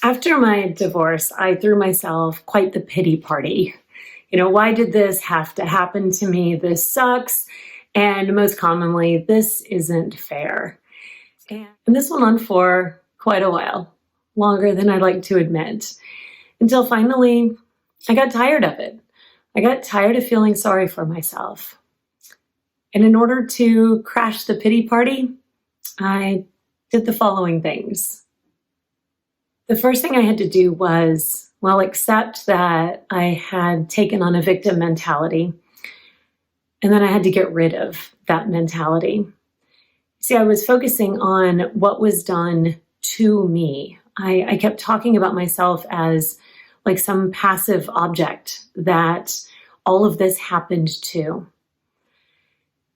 After my divorce, I threw myself quite the pity party. Why did this have to happen to me? This sucks. And most commonly, this isn't fair. And this went on for quite a while, longer than I'd like to admit, until finally I got tired of it. I got tired of feeling sorry for myself. And in order to crash the pity party, I did the following things. The first thing I had to do was, accept that I had taken on a victim mentality, and then I had to get rid of that mentality. See, I was focusing on what was done to me. I kept talking about myself as like some passive object that all of this happened to.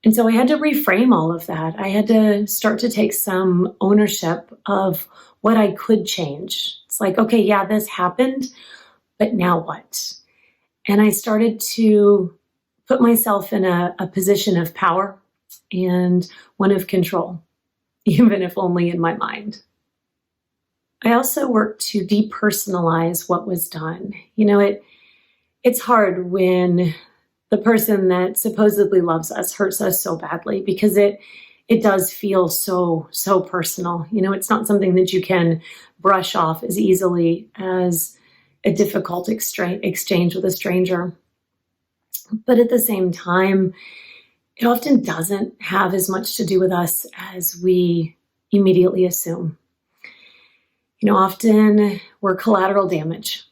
And so I had to reframe all of that. I had to start to take some ownership of what I could change. It's like, okay, yeah, this happened, but now what? And I started to put myself in a position of power and one of control, even if only in my mind. I also worked to depersonalize what was done. It's hard when the person that supposedly loves us hurts us so badly because it does feel so personal. It's not something that you can brush off as easily as a difficult exchange with a stranger. But at the same time, it often doesn't have as much to do with us as we immediately assume. Often we're collateral damage.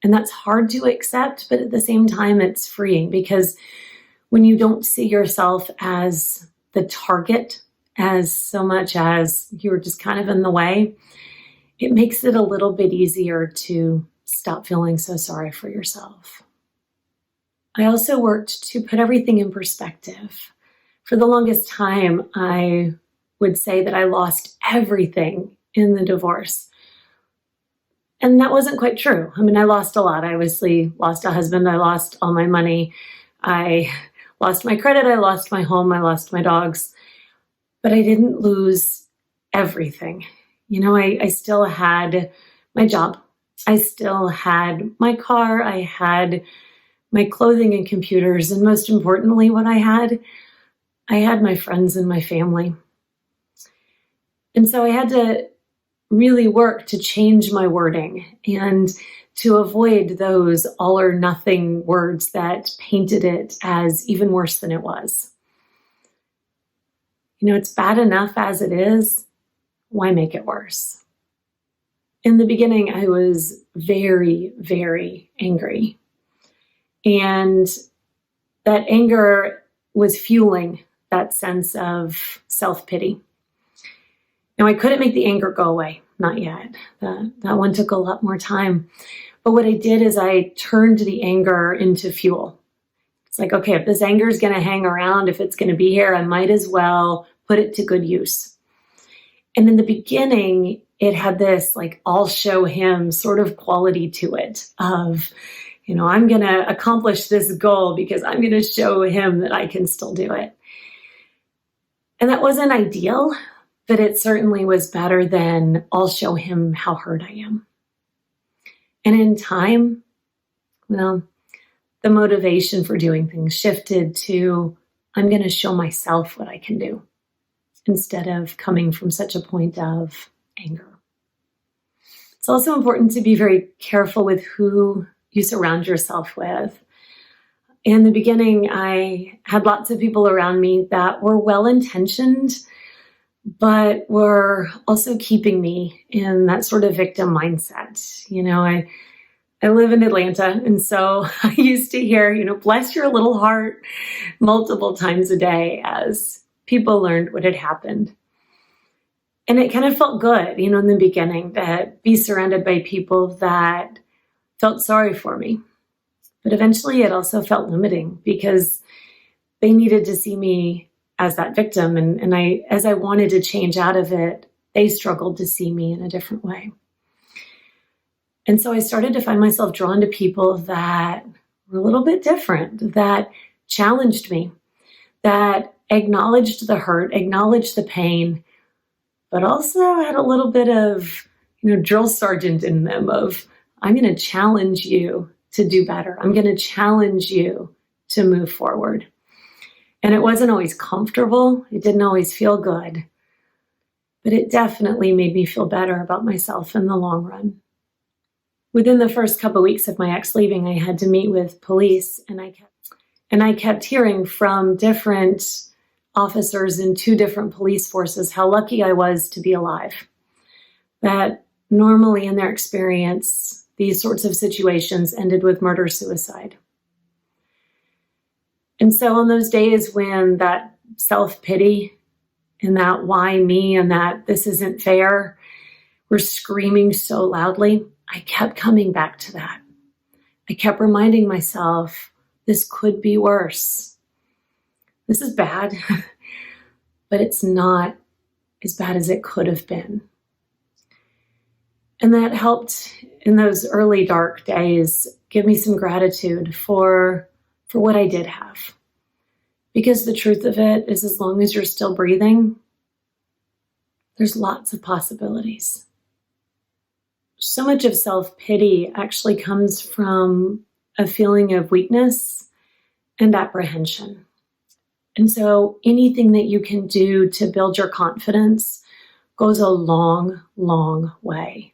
And that's hard to accept, but at the same time, it's freeing because when you don't see yourself as the target as so much as you're just kind of in the way, it makes it a little bit easier to stop feeling so sorry for yourself. I also worked to put everything in perspective. For the longest time, I would say that I lost everything in the divorce. And that wasn't quite true. I lost a lot. I obviously lost a husband. I lost all my money. I lost my credit. I lost my home. I lost my dogs. But I didn't lose everything. I still had my job. I still had my car. I had my clothing and computers. And most importantly, what I had my friends and my family. And so I had to really work to change my wording and to avoid those all or nothing words that painted it as even worse than it was. It's bad enough as it is. Why make it worse? In the beginning, I was very, very angry. And that anger was fueling that sense of self-pity. Now, I couldn't make the anger go away. Not yet. That one took a lot more time. But what I did is I turned the anger into fuel. It's like, okay, if this anger is going to hang around, if it's going to be here, I might as well put it to good use. And in the beginning, it had this like, I'll show him sort of quality to it of, I'm going to accomplish this goal because I'm going to show him that I can still do it. And that wasn't ideal. But it certainly was better than I'll show him how hurt I am. And in time, the motivation for doing things shifted to I'm going to show myself what I can do instead of coming from such a point of anger. It's also important to be very careful with who you surround yourself with. In the beginning, I had lots of people around me that were well-intentioned, but were also keeping me in that sort of victim mindset. I live in Atlanta, and so I used to hear, bless your little heart multiple times a day as people learned what had happened. And it kind of felt good, in the beginning to be surrounded by people that felt sorry for me. But eventually it also felt limiting because they needed to see me as that victim. And as I wanted to change out of it, they struggled to see me in a different way. And so I started to find myself drawn to people that were a little bit different, that challenged me, that acknowledged the hurt, acknowledged the pain, but also had a little bit of, drill sergeant in them of, I'm going to challenge you to do better. I'm going to challenge you to move forward. And it wasn't always comfortable. It didn't always feel good. But it definitely made me feel better about myself in the long run. Within the first couple of weeks of my ex leaving, I had to meet with police, and I kept hearing from different officers in 2 different police forces how lucky I was to be alive. That normally in their experience, these sorts of situations ended with murder-suicide. And so on those days when that self-pity and that why me and that this isn't fair were screaming so loudly, I kept coming back to that. I kept reminding myself, this could be worse. This is bad, but it's not as bad as it could have been. And that helped in those early dark days give me some gratitude for what I did have. Because the truth of it is, as long as you're still breathing, there's lots of possibilities. So much of self-pity actually comes from a feeling of weakness and apprehension. And so anything that you can do to build your confidence goes a long, long way.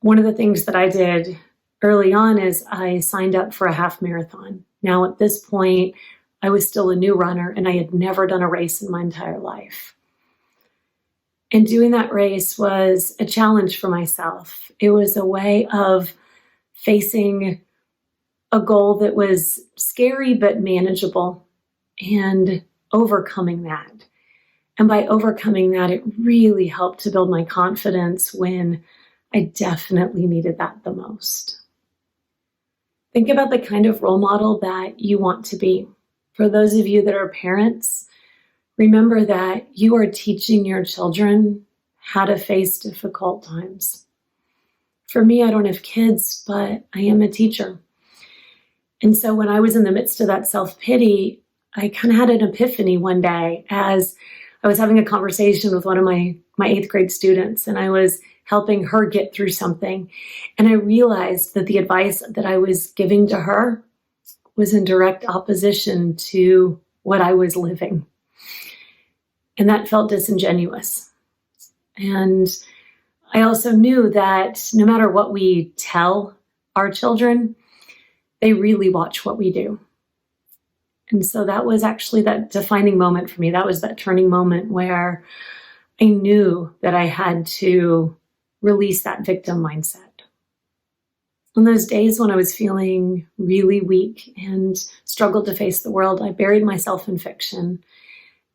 One of the things that I did early on is I signed up for a half marathon. Now at this point, I was still a new runner and I had never done a race in my entire life. And doing that race was a challenge for myself. It was a way of facing a goal that was scary but manageable and overcoming that. And by overcoming that, it really helped to build my confidence when I definitely needed that the most. Think about the kind of role model that you want to be. For those of you that are parents, remember that you are teaching your children how to face difficult times. For me, I don't have kids, but I am a teacher. And so when I was in the midst of that self-pity, I kind of had an epiphany one day as I was having a conversation with one of my 8th grade students, and I was helping her get through something. And I realized that the advice that I was giving to her was in direct opposition to what I was living. And that felt disingenuous. And I also knew that no matter what we tell our children, they really watch what we do. And so that was actually that defining moment for me. That was that turning moment where I knew that I had to release that victim mindset. On those days when I was feeling really weak and struggled to face the world, I buried myself in fiction.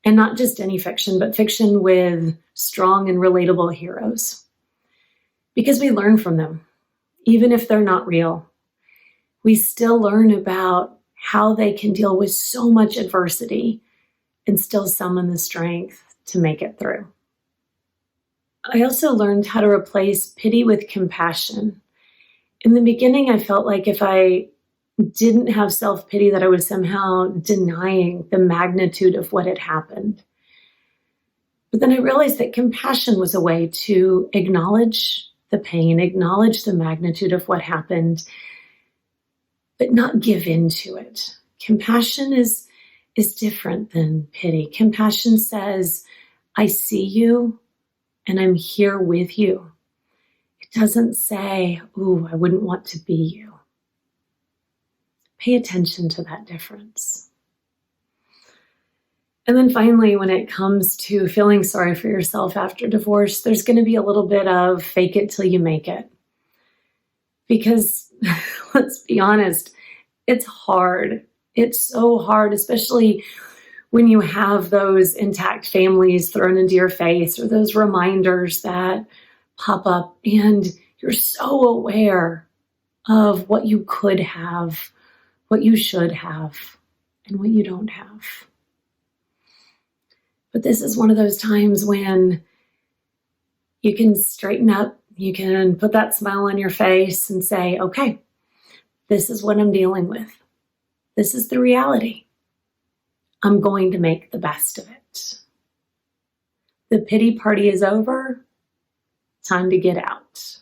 And not just any fiction, but fiction with strong and relatable heroes. Because we learn from them, even if they're not real. We still learn about how they can deal with so much adversity and still summon the strength to make it through. I also learned how to replace pity with compassion. In the beginning, I felt like if I didn't have self-pity, that I was somehow denying the magnitude of what had happened. But then I realized that compassion was a way to acknowledge the pain, acknowledge the magnitude of what happened, but not give in to it. Compassion is different than pity. Compassion says, I see you and I'm here with you. It doesn't say, ooh, I wouldn't want to be you. Pay attention to that difference. And then finally, when it comes to feeling sorry for yourself after divorce, there's going to be a little bit of fake it till you make it. Because let's be honest, it's hard. It's so hard, especially when you have those intact families thrown into your face or those reminders that pop up and you're so aware of what you could have, what you should have, and what you don't have. But this is one of those times when you can straighten up, you can put that smile on your face and say, okay, this is what I'm dealing with. This is the reality. I'm going to make the best of it. The pity party is over. time to get out.